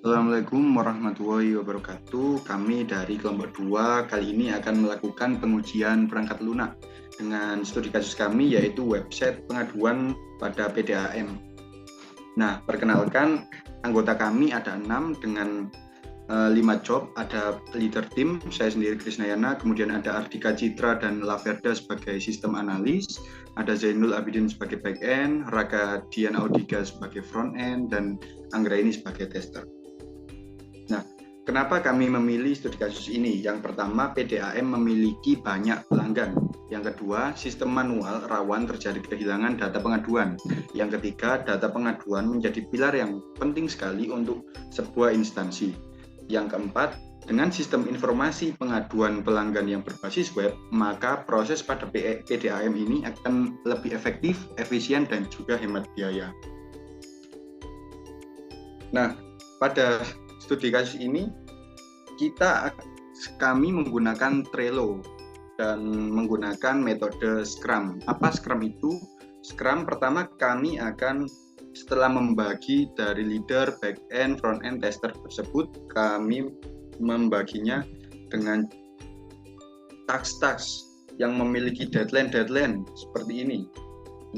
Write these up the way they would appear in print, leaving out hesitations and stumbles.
Assalamualaikum warahmatullahi wabarakatuh. Kami dari kelompok 2 kali ini akan melakukan pengujian perangkat lunak dengan studi kasus kami yaitu website pengaduan pada PDAM. Nah, perkenalkan anggota kami ada 6 dengan 5 job. Ada leader tim, saya sendiri Krisnayana, kemudian ada Ardika Citra dan Laverda sebagai sistem analis, ada Zainul Abidin sebagai back end, Raka Dian Audiga sebagai front end, dan Anggraini sebagai tester. Nah, kenapa kami memilih studi kasus ini? Yang pertama, PDAM memiliki banyak pelanggan. Yang kedua, sistem manual rawan terjadi kehilangan data pengaduan. Yang ketiga, data pengaduan menjadi pilar yang penting sekali untuk sebuah instansi. Yang keempat, dengan sistem informasi pengaduan pelanggan yang berbasis web, maka proses pada PDAM ini akan lebih efektif, efisien, dan juga hemat biaya. Nah, pada studi kasus ini kami menggunakan Trello dan menggunakan metode Scrum. Apa Scrum itu? Scrum pertama kami akan setelah membagi dari leader, back end, front end, tester tersebut, kami membaginya dengan task-task yang memiliki deadline seperti ini.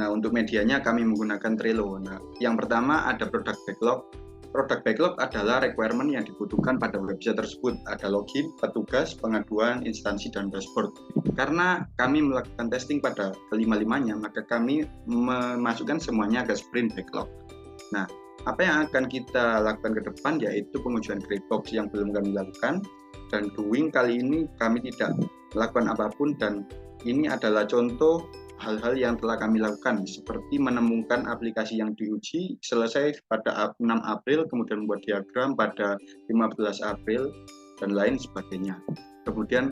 Nah, untuk medianya kami menggunakan Trello. Nah, yang pertama ada product backlog. Product backlog adalah requirement yang dibutuhkan pada website tersebut. Ada login, petugas, pengaduan, instansi, dan dashboard. Karena kami melakukan testing pada kelima-limanya, maka kami memasukkan semuanya ke sprint backlog. Nah, apa yang akan kita lakukan ke depan yaitu pengujian grey box yang belum kami lakukan. Dan doing kali ini kami tidak melakukan apapun, dan ini adalah contoh hal-hal yang telah kami lakukan, seperti menemukan aplikasi yang diuji selesai pada 6 April, kemudian membuat diagram pada 15 April, dan lain sebagainya. Kemudian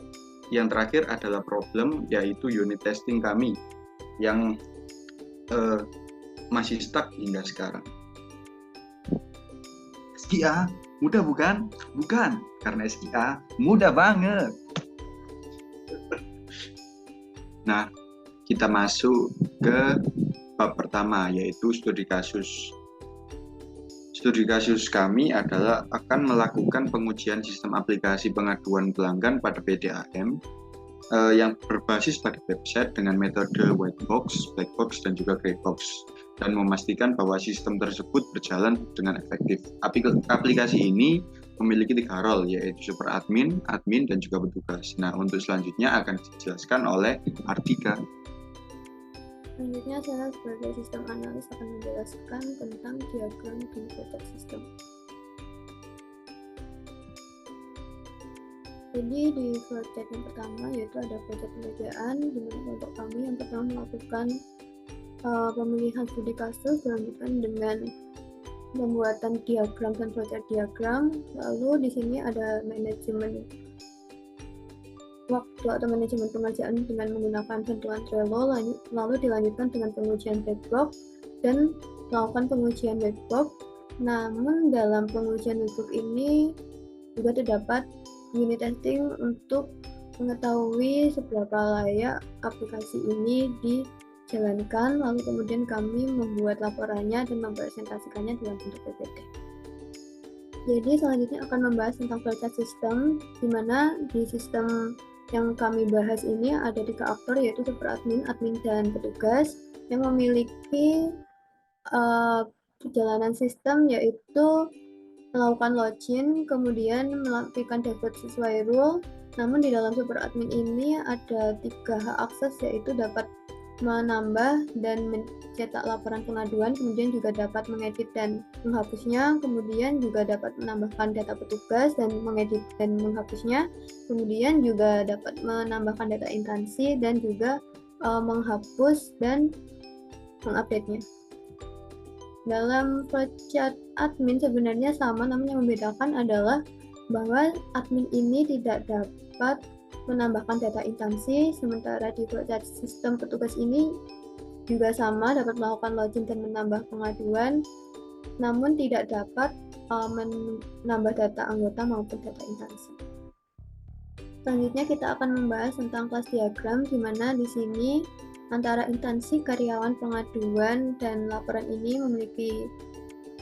yang terakhir adalah problem, yaitu unit testing kami yang masih stuck hingga sekarang. SKA mudah bukan? Bukan, karena SKA mudah banget. Nah, kita masuk ke bab pertama, yaitu studi kasus. Studi kasus kami adalah akan melakukan pengujian sistem aplikasi pengaduan pelanggan pada PDAM yang berbasis pada website dengan metode white box, black box, dan juga gray box, dan memastikan bahwa sistem tersebut berjalan dengan efektif. Aplikasi ini memiliki 3 role, yaitu super admin, admin, dan juga petugas. Nah, untuk selanjutnya akan dijelaskan oleh Ardika. Selanjutnya, saya sebagai sistem analis akan menjelaskan tentang diagram di project system. Jadi di project yang pertama yaitu ada project pengerjaan, di mana kelompok kami yang pertama melakukan pemilihan studi kasus, dilanjutkan dengan pembuatan diagram dan project diagram. Lalu di sini ada manajemen waktu atau manajemen pengerjaan dengan menggunakan bantuan Trello, lalu dilanjutkan dengan pengujian backlog dan melakukan pengujian backlog. Namun dalam pengujian backlog ini juga terdapat unit testing untuk mengetahui seberapa layak aplikasi ini dijalankan, lalu kemudian kami membuat laporannya dan mempresentasikannya dalam bentuk PPT. Jadi selanjutnya akan membahas tentang project system, di mana di sistem yang kami bahas ini ada 3 aktor, yaitu super admin, admin, dan petugas yang memiliki perjalanan sistem, yaitu melakukan login, kemudian melakukan dashboard sesuai rule. Namun di dalam super admin ini ada 3 hak akses, yaitu dapat menambah dan mencetak laporan pengaduan, kemudian juga dapat mengedit dan menghapusnya, kemudian juga dapat menambahkan data petugas dan mengedit dan menghapusnya, kemudian juga dapat menambahkan data instansi dan juga menghapus dan mengupdate-nya. Dalam project admin sebenarnya sama, namun yang membedakan adalah bahwa admin ini tidak dapat menambahkan data instansi, sementara di project sistem petugas ini juga sama, dapat melakukan login dan menambah pengaduan, namun tidak dapat menambah data anggota maupun data instansi. Selanjutnya kita akan membahas tentang kelas diagram, di mana di sini antara instansi, karyawan, pengaduan, dan laporan ini memiliki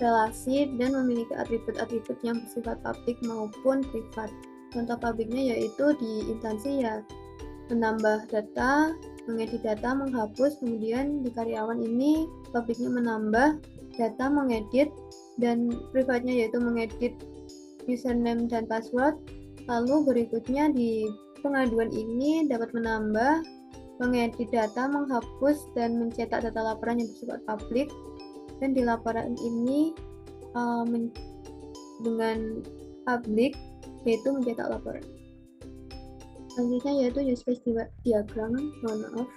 relasi, dan memiliki atribut-atribut yang bersifat publik maupun privat. Contoh publiknya yaitu di instansi ya menambah data, mengedit data, menghapus, kemudian di karyawan ini publiknya menambah data, mengedit, dan privatnya yaitu mengedit username dan password. Lalu berikutnya di pengaduan ini dapat menambah, mengedit data, menghapus, dan mencetak data laporan yang bersifat publik. Dan di laporan ini dengan publik yaitu mencetak laporan. Selanjutnya yaitu use case diagram, mohon maaf.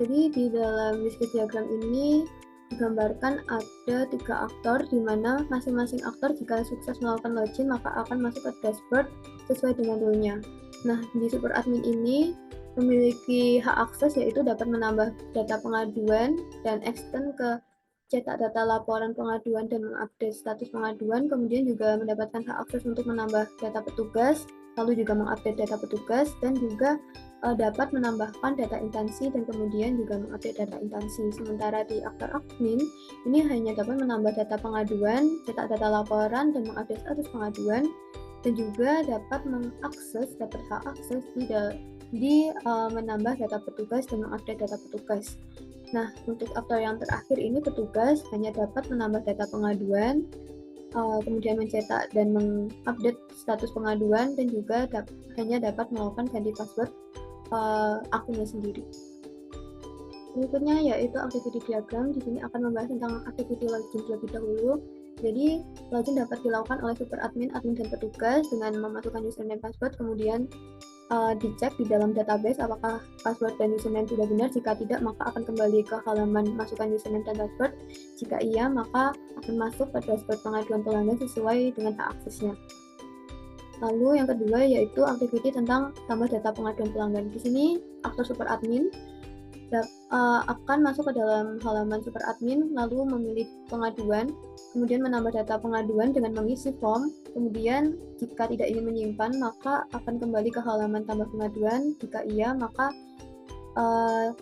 Jadi di dalam use case diagram ini digambarkan ada 3 aktor, di mana masing-masing aktor jika sukses melakukan login maka akan masuk ke dashboard sesuai dengan rule-nya. Nah, di super admin ini memiliki hak akses yaitu dapat menambah data pengaduan dan extend ke cetak data laporan pengaduan dan mengupdate status pengaduan, kemudian juga mendapatkan hak akses untuk menambah data petugas, lalu juga mengupdate data petugas, dan juga dapat menambahkan data instansi dan kemudian juga mengupdate data instansi. Sementara di aktor admin, ini hanya dapat menambah data pengaduan, cetak data laporan, dan mengupdate status pengaduan, dan juga dapat dapat hak akses di menambah data petugas dan mengupdate data petugas. Nah, untuk aktor yang terakhir ini petugas hanya dapat menambah data pengaduan, kemudian mencetak dan mengupdate status pengaduan, dan juga hanya dapat melakukan ganti password akunnya sendiri. Berikutnya yaitu activity diagram. Di sini akan membahas tentang activity login terlebih dahulu. Jadi, login dapat dilakukan oleh super admin, admin, dan petugas dengan memasukkan username dan password, kemudian dicek di dalam database apakah password dan username sudah benar. Jika tidak, maka akan kembali ke halaman masukkan username dan password. Jika iya, maka akan masuk ke dashboard pengaduan pelanggan sesuai dengan hak aksesnya. Lalu yang kedua yaitu activity tentang tambah data pengaduan pelanggan. Di sini aktor super admin akan masuk ke dalam halaman super admin, lalu memilih pengaduan, kemudian menambah data pengaduan dengan mengisi form, kemudian jika tidak ingin menyimpan maka akan kembali ke halaman tambah pengaduan. Jika iya, maka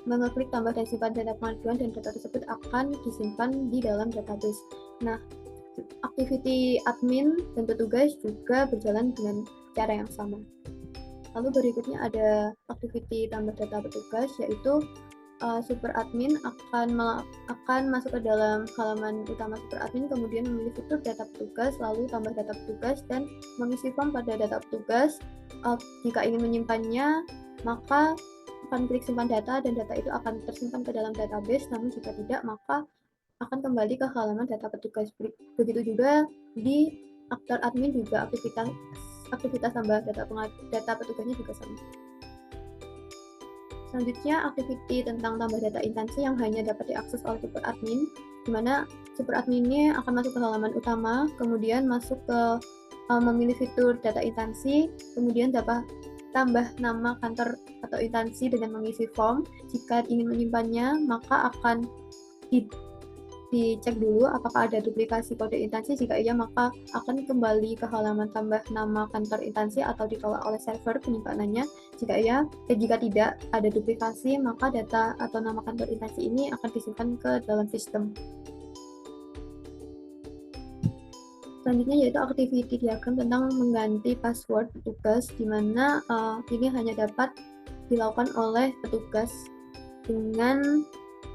mengeklik tambah dan simpan data pengaduan, dan data tersebut akan disimpan di dalam database. Nah, activity admin dan petugas juga berjalan dengan cara yang sama. Lalu berikutnya ada activity tambah data petugas, yaitu super admin akan masuk ke dalam halaman utama super admin, kemudian memilih fitur data petugas, lalu tambah data petugas, dan mengisi form pada data petugas. Jika ingin menyimpannya, maka akan klik simpan data, dan data itu akan tersimpan ke dalam database. Namun jika tidak, maka akan kembali ke halaman data petugas. Begitu juga di aktor admin juga aktivitas tambah data petugasnya juga sama. Selanjutnya, activity tentang tambah data instansi yang hanya dapat diakses oleh super admin, di mana super admin ini akan masuk ke halaman utama, kemudian masuk ke memilih fitur data instansi, kemudian dapat tambah nama kantor atau instansi dengan mengisi form. Jika ingin menyimpannya, maka akan dicek dulu apakah ada duplikasi kode instansi. Jika iya, maka akan kembali ke halaman tambah nama kantor instansi atau ditolak oleh server penyimpanannya. Jika tidak ada duplikasi, maka data atau nama kantor instansi ini akan disimpan ke dalam sistem. Selanjutnya yaitu activity diagram tentang mengganti password petugas, di mana ini hanya dapat dilakukan oleh petugas dengan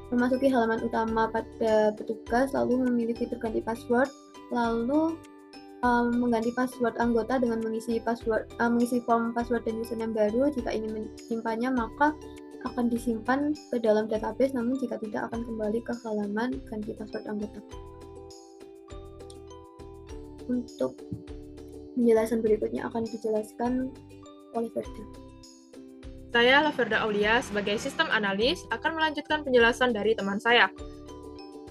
memasuki halaman utama pada petugas, lalu memilih fitur ganti password, lalu mengganti password anggota dengan mengisi form password dan username baru. Jika ingin menyimpannya, maka akan disimpan ke dalam database, namun jika tidak akan kembali ke halaman ganti password anggota. Untuk penjelasan berikutnya akan dijelaskan oleh Verda. Saya, Laverda Aulia, sebagai sistem analis, akan melanjutkan penjelasan dari teman saya.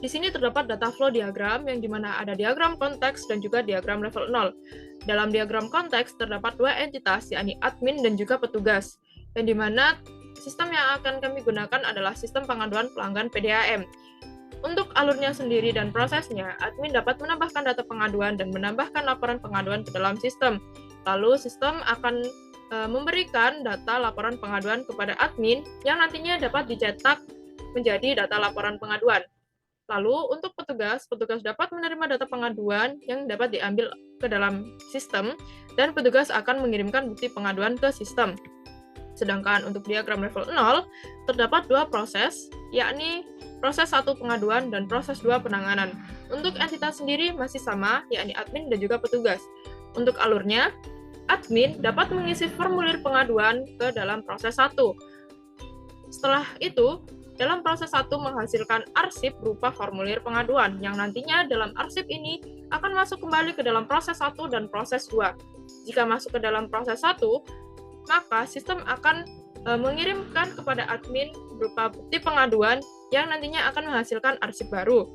Di sini terdapat data flow diagram, yang dimana ada diagram konteks dan juga diagram level 0. Dalam diagram konteks, terdapat 2 entitas, yakni admin dan juga petugas, yang dimana sistem yang akan kami gunakan adalah sistem pengaduan pelanggan PDAM. Untuk alurnya sendiri dan prosesnya, admin dapat menambahkan data pengaduan dan menambahkan laporan pengaduan ke dalam sistem. Lalu, sistem akan memberikan data laporan pengaduan kepada admin yang nantinya dapat dicetak menjadi data laporan pengaduan. Lalu untuk petugas dapat menerima data pengaduan yang dapat diambil ke dalam sistem dan petugas akan mengirimkan bukti pengaduan ke sistem. Sedangkan untuk diagram level 0 terdapat dua proses, yakni proses 1 pengaduan dan proses 2 penanganan. Untuk entitas sendiri masih sama, yakni admin dan juga petugas. Untuk alurnya, admin dapat mengisi formulir pengaduan ke dalam proses 1. Setelah itu, dalam proses 1 menghasilkan arsip berupa formulir pengaduan, yang nantinya dalam arsip ini akan masuk kembali ke dalam proses 1 dan proses 2. Jika masuk ke dalam proses 1, maka sistem akan mengirimkan kepada admin berupa bukti pengaduan yang nantinya akan menghasilkan arsip baru.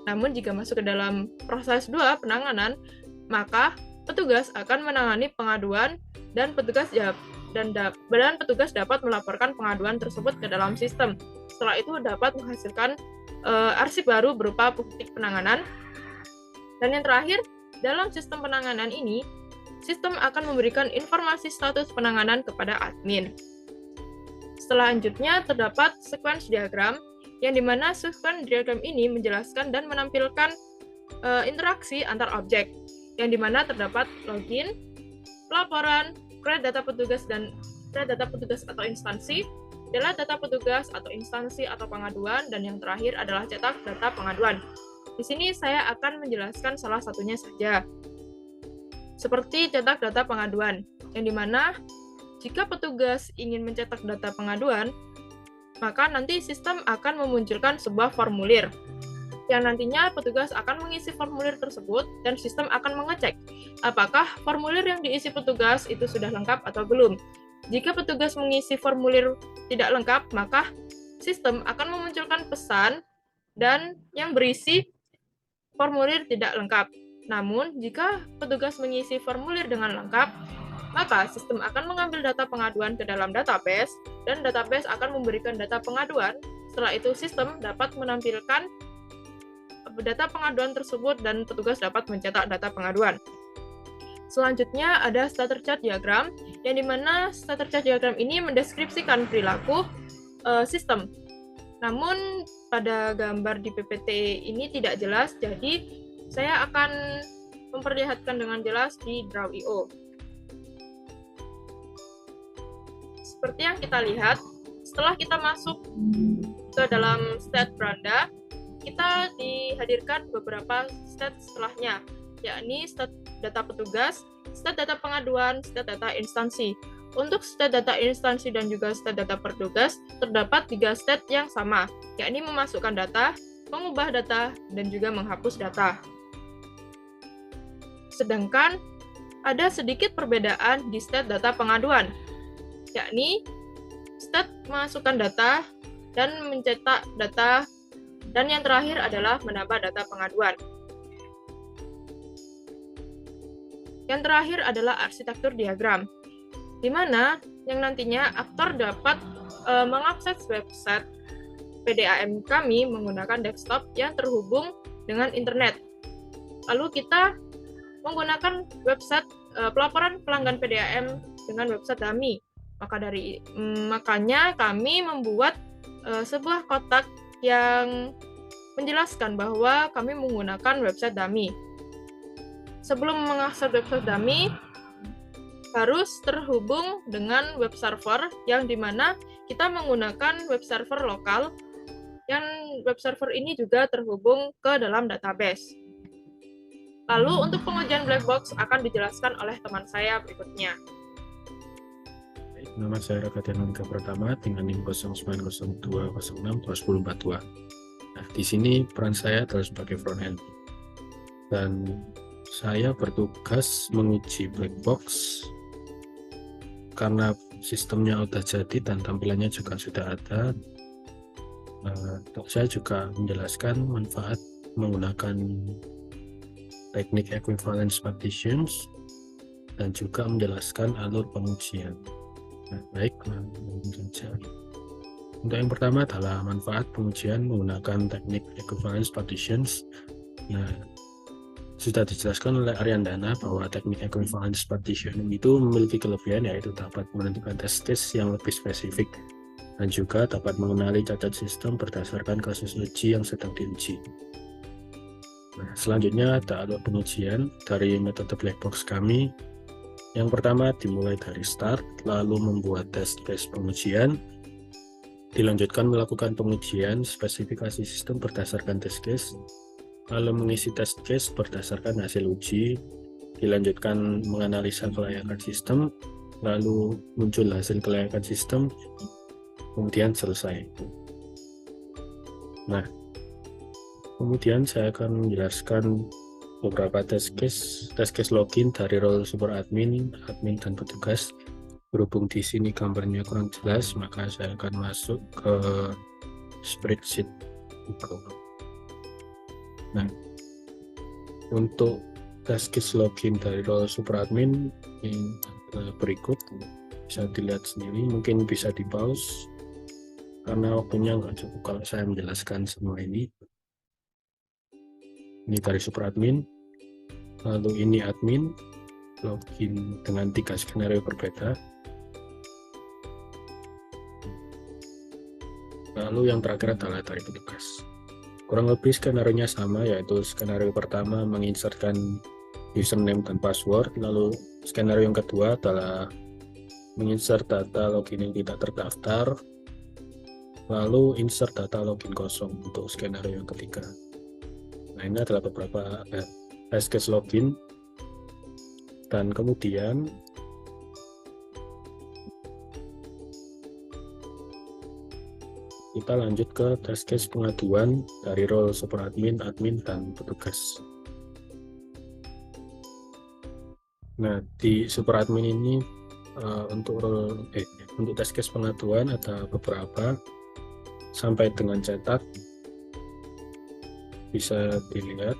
Namun jika masuk ke dalam proses 2 penanganan, maka petugas akan menangani pengaduan dan petugas dapat melaporkan pengaduan tersebut ke dalam sistem. Setelah itu dapat menghasilkan arsip baru berupa bukti penanganan. Dan yang terakhir, dalam sistem penanganan ini, sistem akan memberikan informasi status penanganan kepada admin. Selanjutnya terdapat sequence diagram, yang dimana sequence diagram ini menjelaskan dan menampilkan interaksi antar objek, yang dimana terdapat login, pelaporan, create data petugas dan create data petugas atau instansi, delete data petugas atau instansi atau pengaduan, dan yang terakhir adalah cetak data pengaduan. Di sini saya akan menjelaskan salah satunya saja. Seperti cetak data pengaduan, yang dimana jika petugas ingin mencetak data pengaduan, maka nanti sistem akan memunculkan sebuah formulir, yang nantinya petugas akan mengisi formulir tersebut dan sistem akan mengecek apakah formulir yang diisi petugas itu sudah lengkap atau belum. Jika petugas mengisi formulir tidak lengkap, maka sistem akan memunculkan pesan dan yang berisi formulir tidak lengkap. Namun, jika petugas mengisi formulir dengan lengkap, maka sistem akan mengambil data pengaduan ke dalam database dan database akan memberikan data pengaduan. Setelah itu, sistem dapat menampilkan data pengaduan tersebut dan petugas dapat mencetak data pengaduan. Selanjutnya ada starter chart diagram, yang dimana starter chart diagram ini mendeskripsikan perilaku sistem. Namun pada gambar di PPT ini tidak jelas, jadi saya akan memperlihatkan dengan jelas di Draw.io. Seperti yang kita lihat, setelah kita masuk ke dalam state beranda, kita dihadirkan beberapa state setelahnya, yakni state data petugas, state data pengaduan, state data instansi. Untuk state data instansi dan juga state data petugas, terdapat 3 state yang sama, yakni memasukkan data, mengubah data, dan juga menghapus data. Sedangkan ada sedikit perbedaan di state data pengaduan, yakni state memasukkan data dan mencetak data, dan yang terakhir adalah menambah data pengaduan. Yang terakhir adalah arsitektur diagram, di mana yang nantinya aktor dapat mengakses website PDAM kami menggunakan desktop yang terhubung dengan internet. Lalu kita menggunakan website pelaporan pelanggan PDAM dengan website dummy. Makanya kami membuat sebuah kotak yang menjelaskan bahwa kami menggunakan website dummy. Sebelum mengakses website dummy, harus terhubung dengan web server, yang dimana kita menggunakan web server lokal, yang web server ini juga terhubung ke dalam database. Lalu untuk pengujian black box akan dijelaskan oleh teman saya berikutnya. Nama saya Rakatian Andika Pratama dengan NIM 0902062042. Nah, di sini peran saya adalah sebagai front end. Dan saya bertugas menguji black box karena sistemnya sudah jadi dan tampilannya juga sudah ada. Saya juga menjelaskan manfaat menggunakan teknik equivalence partitions dan juga menjelaskan alur pengujian. Nah, baik, langsung saja. Untuk yang pertama adalah manfaat pengujian menggunakan teknik equivalence partitions. Nah, sudah dijelaskan oleh Ariandana bahwa teknik equivalence partition itu memiliki kelebihan, yaitu dapat menentukan test case yang lebih spesifik dan juga dapat mengenali cacat sistem berdasarkan kasus uji yang sedang diuji. Nah, selanjutnya ada alur pengujian dari metode black box kami. Yang pertama dimulai dari start, lalu membuat test case pengujian, dilanjutkan melakukan pengujian spesifikasi sistem berdasarkan test case, lalu mengisi test case berdasarkan hasil uji, dilanjutkan menganalisa kelayakan sistem, lalu muncul hasil kelayakan sistem, kemudian selesai. Nah, kemudian saya akan menjelaskan beberapa test case login dari role super admin, admin dan petugas. Berhubung di sini gambarnya kurang jelas, maka saya akan masuk ke spreadsheet Google. Nah, untuk test case login dari role super admin yang berikut bisa dilihat sendiri, mungkin bisa di pause karena waktunya nggak cukup kalau saya menjelaskan semua ini. Ini dari super admin, lalu ini admin, login dengan 3 skenario berbeda. Lalu yang terakhir adalah dari petugas. Kurang lebih skenario-nya sama, yaitu skenario pertama menginsertkan username dan password, lalu skenario yang kedua adalah menginsert data login yang tidak terdaftar, lalu insert data login kosong untuk skenario yang ketiga. Nah, ini adalah beberapa test case login, dan kemudian kita lanjut ke test case pengaduan dari role super admin, admin, dan petugas. Nah, di super admin ini untuk test case pengaduan ada beberapa sampai dengan cetak, bisa dilihat.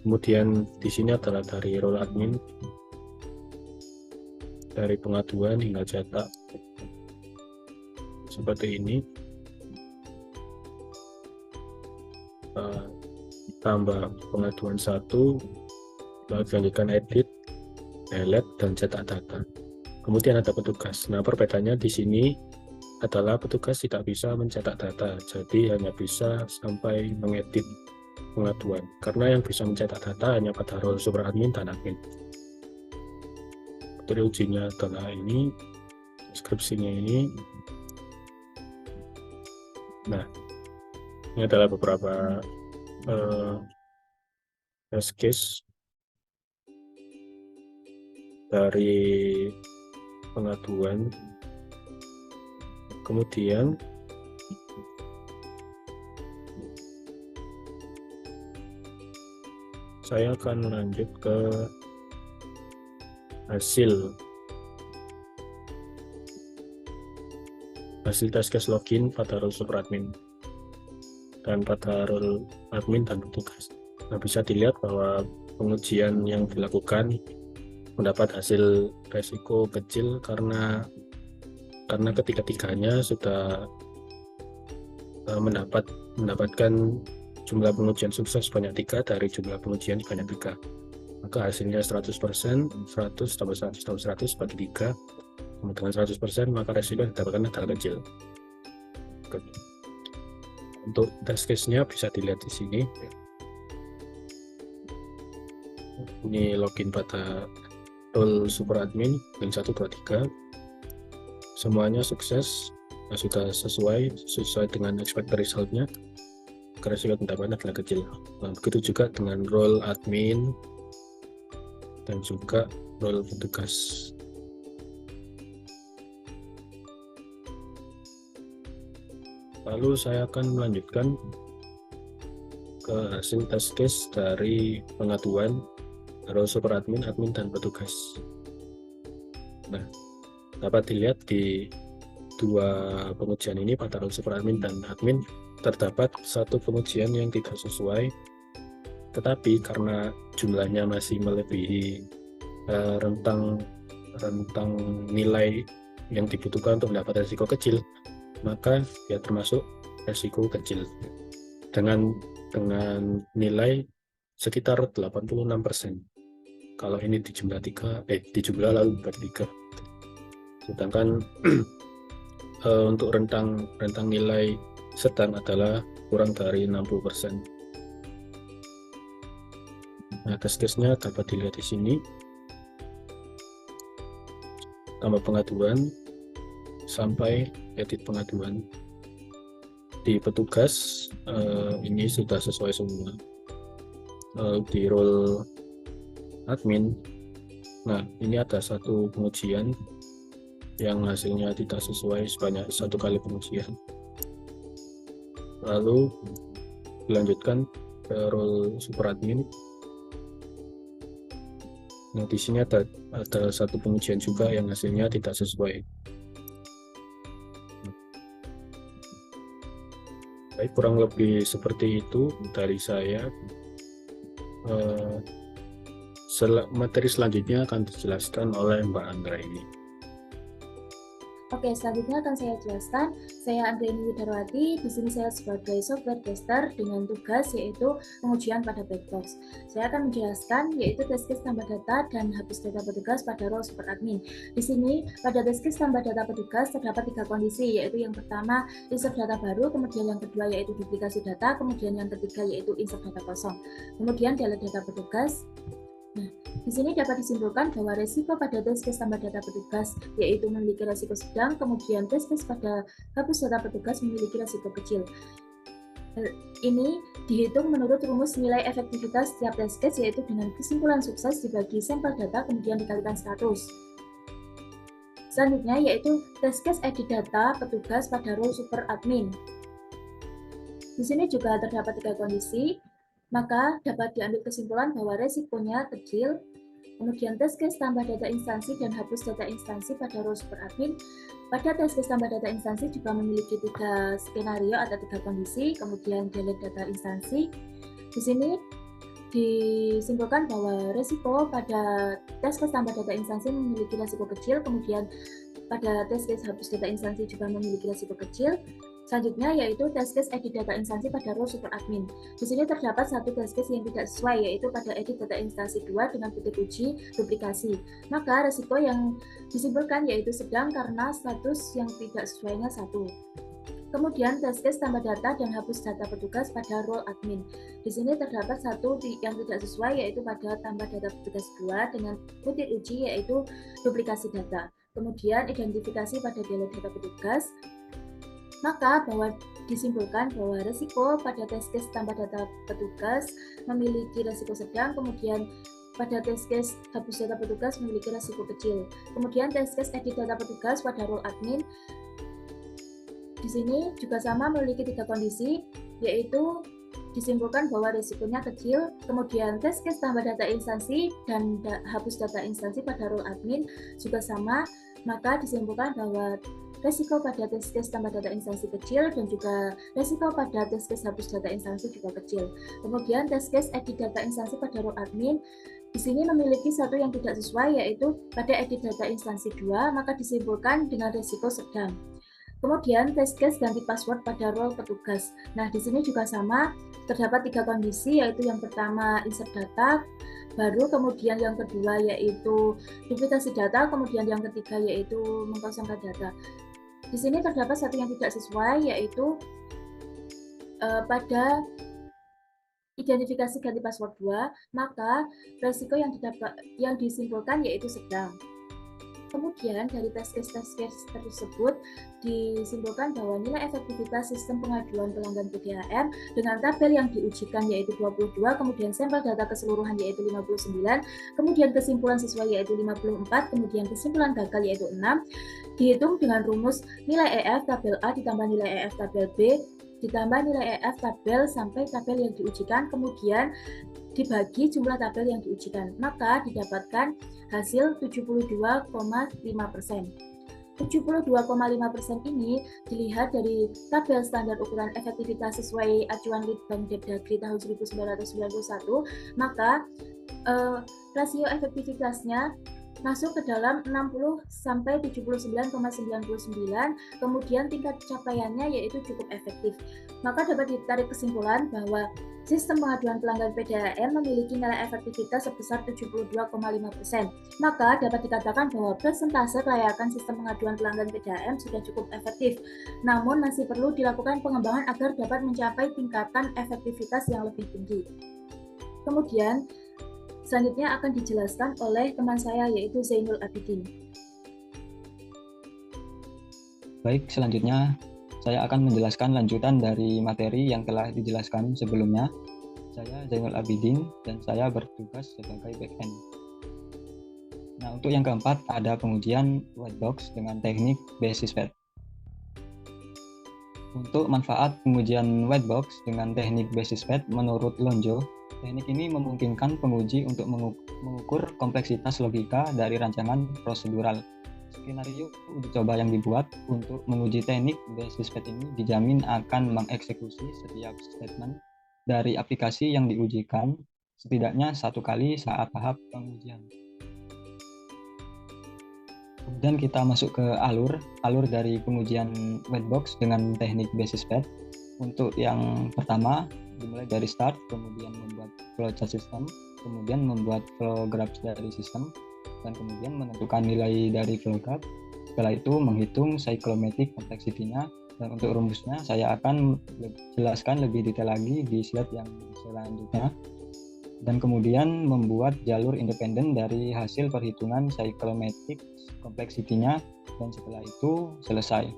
Kemudian di sini adalah dari role admin, dari pengaduan hingga cetak seperti ini. Tambah pengaduan 1, lalu dilanjutkan edit, delete, dan cetak data. Kemudian ada petugas. Nah, perbedaannya di sini adalah petugas tidak bisa mencetak data, jadi hanya bisa sampai mengedit pengaduan. Karena yang bisa mencetak data hanya pada role super admin dan admin. Metode ujinya adalah ini, deskripsinya ini. Nah, ini adalah beberapa test case dari pengaduan. Kemudian saya akan lanjut ke hasil test case login pada role super admin dan pada role admin dan petugas. Nah, bisa dilihat bahwa pengujian yang dilakukan mendapat hasil resiko kecil karena ketiga-tiganya sudah mendapatkan jumlah pengujian sukses sebanyak 3 dari jumlah pengujian sebanyak 3. Maka hasilnya 100%, 100 tambah 100 tambah 100 bagi 3, sama dengan 100%, maka resiko yang didapatkan adalah kecil. Untuk test case-nya bisa dilihat di sini. Ini login pada role super admin, link 1, 2, 3. Semuanya sukses, sudah sesuai dengan expected result-nya. Resiko pendapatan adalah kecil. Nah, begitu juga dengan role admin dan juga role petugas. Lalu saya akan melanjutkan ke hasil test case dari pengaduan role super admin, admin, dan petugas. Nah, dapat dilihat di dua pengujian ini pada role super admin dan admin terdapat satu pengujian yang tidak sesuai, tetapi karena jumlahnya masih melebihi rentang nilai yang dibutuhkan untuk mendapat resiko kecil, maka dia termasuk resiko kecil. dengan nilai sekitar 86%. Kalau ini dijumlah lalu dibagi 3. Sedangkan untuk rentang nilai sedang adalah kurang dari 60%. Nah, test case-nya dapat dilihat di sini. Tambah pengaduan sampai edit pengaduan. Di petugas ini sudah sesuai semua. Di role admin, nah ini ada satu pengujian yang hasilnya tidak sesuai sebanyak 1 kali pengujian. Lalu dilanjutkan ke role super admin. Nah, di sini ada satu pengujian juga yang hasilnya tidak sesuai. Baik, kurang lebih seperti itu dari saya. Materi selanjutnya akan dijelaskan oleh Mbak Anggra ini. Oke, selanjutnya akan saya jelaskan. Saya Anggraini Widarwati. Di sini saya sebagai software tester dengan tugas yaitu pengujian pada black box. Saya akan menjelaskan yaitu test case tambah data dan hapus data petugas pada role super admin. Di sini pada test case tambah data petugas terdapat 3 kondisi, yaitu yang pertama insert data baru, kemudian yang kedua yaitu duplikasi data, kemudian yang ketiga yaitu insert data kosong. Kemudian delete data petugas. Nah, di sini dapat disimpulkan bahwa resiko pada test case tambah data petugas yaitu memiliki resiko sedang, kemudian test case pada hapus data petugas memiliki resiko kecil. Ini dihitung menurut rumus nilai efektivitas setiap test case, yaitu dengan kesimpulan sukses dibagi sampel data kemudian dikalikan 100. Selanjutnya yaitu test case edit data petugas pada role super admin. Di sini juga terdapat 3 kondisi. Maka dapat diambil kesimpulan bahwa resikonya kecil. Kemudian test case tambah data instansi dan hapus data instansi pada role super admin. Pada test case tambah data instansi juga memiliki 3 skenario atau 3 kondisi, kemudian delete data instansi. Di sini disimpulkan bahwa resiko pada test case tambah data instansi memiliki resiko kecil, kemudian pada test case hapus data instansi juga memiliki resiko kecil. Selanjutnya yaitu test case edit data instansi pada role super admin. Di sini terdapat satu test case yang tidak sesuai, yaitu pada edit data instansi 2 dengan titik uji duplikasi. Maka resiko yang disimpulkan yaitu sedang karena status yang tidak sesuainya 1. Kemudian test case tambah data dan hapus data petugas pada role admin. Di sini terdapat satu yang tidak sesuai, yaitu pada tambah data petugas 2 dengan titik uji yaitu duplikasi data. Kemudian identifikasi pada delete data petugas. Maka disimpulkan bahwa resiko pada test case tambah data petugas memiliki resiko sedang, kemudian pada test case hapus data petugas memiliki resiko kecil. Kemudian test case edit data petugas pada role admin di sini juga sama memiliki 3 kondisi, yaitu disimpulkan bahwa resikonya kecil. Kemudian test case tambah data instansi dan hapus data instansi pada role admin juga sama, maka disimpulkan bahwa resiko pada test case tambah data instansi kecil dan juga resiko pada test case hapus data instansi juga kecil. Kemudian test case edit data instansi pada role admin di sini memiliki satu yang tidak sesuai, yaitu pada edit data instansi 2, maka disimpulkan dengan resiko sedang. Kemudian test case ganti password pada role petugas. Nah, di sini juga sama, terdapat 3 kondisi, yaitu yang pertama insert data baru, kemudian yang kedua yaitu duplikasi data, kemudian yang ketiga yaitu mengkosongkan data. Di sini terdapat satu yang tidak sesuai, yaitu pada identifikasi ganti password 2, maka resiko yang disimpulkan yaitu sedang. Kemudian dari test case tersebut disimpulkan bahwa nilai efektivitas sistem pengaduan pelanggan PDAM dengan tabel yang diujikan yaitu 22, kemudian sampel data keseluruhan yaitu 59, kemudian kesimpulan sesuai yaitu 54, kemudian kesimpulan gagal yaitu 6, dihitung dengan rumus nilai EF tabel A ditambah nilai EF tabel B ditambah nilai EF tabel sampai tabel yang diujikan, kemudian dibagi jumlah tabel yang diujikan, maka didapatkan hasil 72,5%. 72,5% ini dilihat dari tabel standar ukuran efektivitas sesuai acuan Litbang Depdagri tahun 1991, maka rasio efektivitasnya masuk ke dalam 60 sampai 79,99, kemudian tingkat capaiannya yaitu cukup efektif. Maka dapat ditarik kesimpulan bahwa sistem pengaduan pelanggan PDAM memiliki nilai efektivitas sebesar 72,5%. Maka dapat dikatakan bahwa persentase kelayakan sistem pengaduan pelanggan PDAM sudah cukup efektif. Namun masih perlu dilakukan pengembangan agar dapat mencapai tingkatan efektivitas yang lebih tinggi. Kemudian selanjutnya akan dijelaskan oleh teman saya yaitu Zainul Abidin. Baik, selanjutnya saya akan menjelaskan lanjutan dari materi yang telah dijelaskan sebelumnya. Saya Zainul Abidin dan saya bertugas sebagai backend. Nah, untuk yang keempat ada pengujian whitebox dengan teknik basis path. Untuk manfaat pengujian whitebox dengan teknik basis path menurut Lonjo, teknik ini memungkinkan penguji untuk mengukur kompleksitas logika dari rancangan prosedural. Skenario uji coba yang dibuat untuk menguji teknik basis path ini dijamin akan mengeksekusi setiap statement dari aplikasi yang diujikan setidaknya satu kali saat tahap pengujian. Kemudian kita masuk ke alur dari pengujian whitebox dengan teknik basis path. Untuk yang pertama dimulai dari start, kemudian membuat flowchart system, kemudian membuat flow graph dari sistem, dan kemudian menentukan nilai dari flow graph. Setelah itu menghitung cyclomatic complexity-nya, dan untuk rumusnya saya akan jelaskan lebih detail lagi di slide yang selanjutnya. Dan kemudian membuat jalur independen dari hasil perhitungan cyclomatic complexity-nya, dan setelah itu selesai.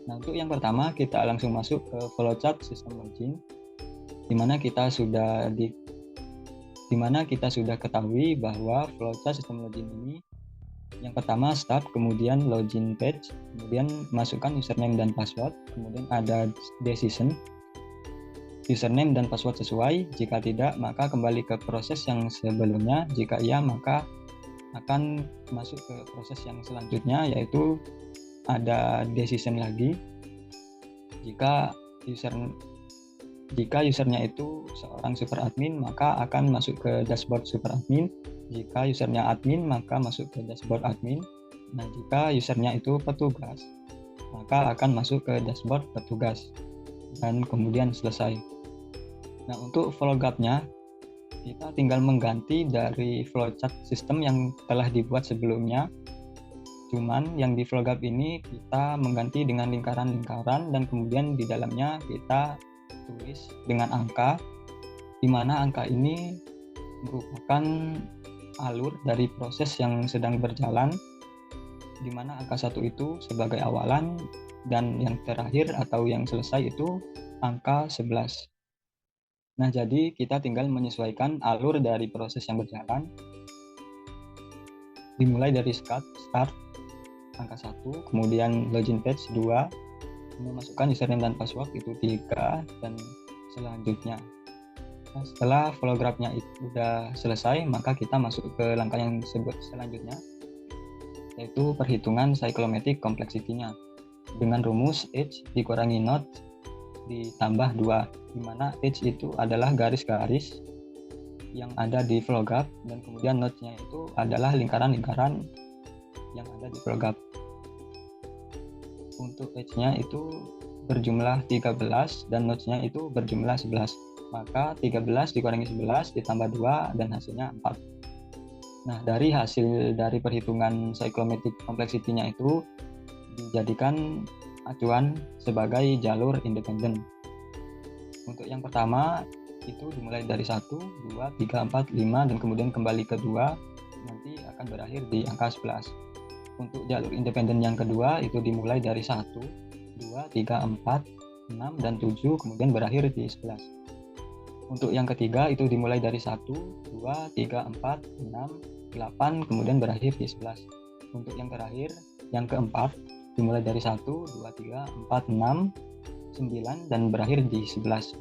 Nah, untuk yang pertama kita langsung masuk ke flowchart sistem login, di mana kita sudah ketahui bahwa flowchart sistem login ini yang pertama start, kemudian login page, kemudian masukkan username dan password, kemudian ada decision, username dan password sesuai, jika tidak maka kembali ke proses yang sebelumnya, jika iya maka akan masuk ke proses yang selanjutnya yaitu ada decision lagi. Jika usernya itu seorang super admin maka akan masuk ke dashboard super admin. Jika usernya admin maka masuk ke dashboard admin. Nah, jika usernya itu petugas maka akan masuk ke dashboard petugas dan kemudian selesai. Nah, untuk flow graph-nya kita tinggal mengganti dari flowchart sistem yang telah dibuat sebelumnya. Cuman yang di flow graph ini kita mengganti dengan lingkaran-lingkaran dan kemudian di dalamnya kita tulis dengan angka, di mana angka ini merupakan alur dari proses yang sedang berjalan, di mana angka 1 itu sebagai awalan dan yang terakhir atau yang selesai itu angka 11. Nah, jadi kita tinggal menyesuaikan alur dari proses yang berjalan, dimulai dari start angka 1, kemudian login page 2, memasukkan username dan password itu 3, dan selanjutnya. Nah, setelah flow graph-nya itu sudah selesai, maka kita masuk ke langkah yang selanjutnya, yaitu perhitungan cyclomatic complexity-nya dengan rumus H dikurangi node ditambah 2, di mana H itu adalah garis-garis yang ada di flow graph dan kemudian node-nya itu adalah lingkaran-lingkaran yang ada di flow graph. Untuk H-nya itu berjumlah 13 dan nodes-nya itu berjumlah 11. Maka 13 dikurangi 11 ditambah 2 dan hasilnya 4. Nah, dari hasil dari perhitungan cyclomatic complexity-nya itu dijadikan acuan sebagai jalur independen. Untuk yang pertama itu dimulai dari 1, 2, 3, 4, 5 dan kemudian kembali ke 2, nanti akan berakhir di angka 11. Untuk jalur independen yang kedua itu dimulai dari 1, 2, 3, 4, 6, dan 7 kemudian berakhir di 11. Untuk yang ketiga itu dimulai dari 1, 2, 3, 4, 6, 8 kemudian berakhir di 11. Untuk yang terakhir yang keempat dimulai dari 1, 2, 3, 4, 6, 9 dan berakhir di 11.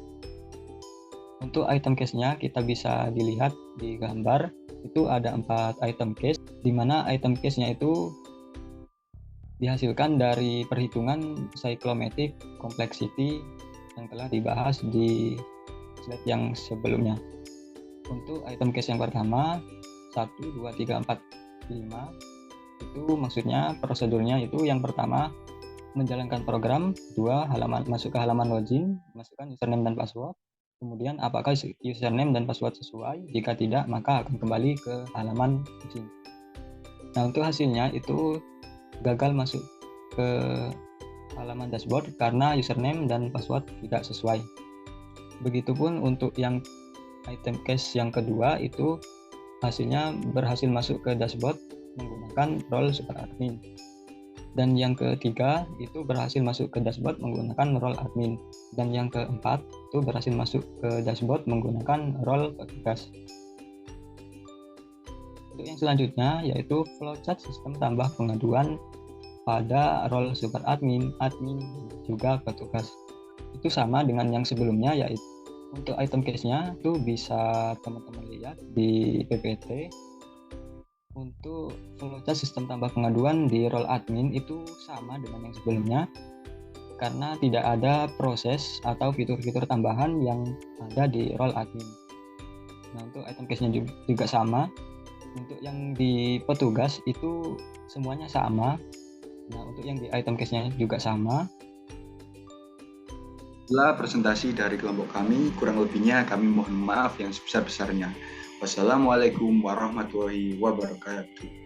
Untuk item case-nya kita bisa dilihat di gambar, itu ada 4 item case, di mana item case-nya itu dihasilkan dari perhitungan cyclomatic complexity yang telah dibahas di slide yang sebelumnya. Untuk item case yang pertama, 1, 2, 3, 4, 5. Itu maksudnya prosedurnya itu yang pertama menjalankan program, 2 masuk ke halaman login, masukkan username dan password. Kemudian apakah username dan password sesuai? Jika tidak, maka akan kembali ke halaman login. Nah, untuk hasilnya itu gagal masuk ke halaman dashboard karena username dan password tidak sesuai. Begitupun untuk yang item cache yang kedua itu hasilnya berhasil masuk ke dashboard menggunakan role super admin. Dan yang ketiga itu berhasil masuk ke dashboard menggunakan role admin. Dan yang keempat itu berhasil masuk ke dashboard menggunakan role petugas. Untuk yang selanjutnya yaitu flowchart sistem tambah pengaduan pada role super admin, admin, juga petugas. Itu sama dengan yang sebelumnya, yaitu untuk item cache-nya itu bisa teman-teman lihat di PPT. Untuk flowchart sistem tambah pengaduan di role admin itu sama dengan yang sebelumnya karena tidak ada proses atau fitur-fitur tambahan yang ada di role admin. Nah, untuk item cache-nya juga sama. Untuk yang di petugas itu semuanya sama. Nah, untuk yang di item cache-nya juga sama. Setelah presentasi dari kelompok kami, kurang lebihnya kami mohon maaf yang sebesar-besarnya. Wassalamualaikum warahmatullahi wabarakatuh.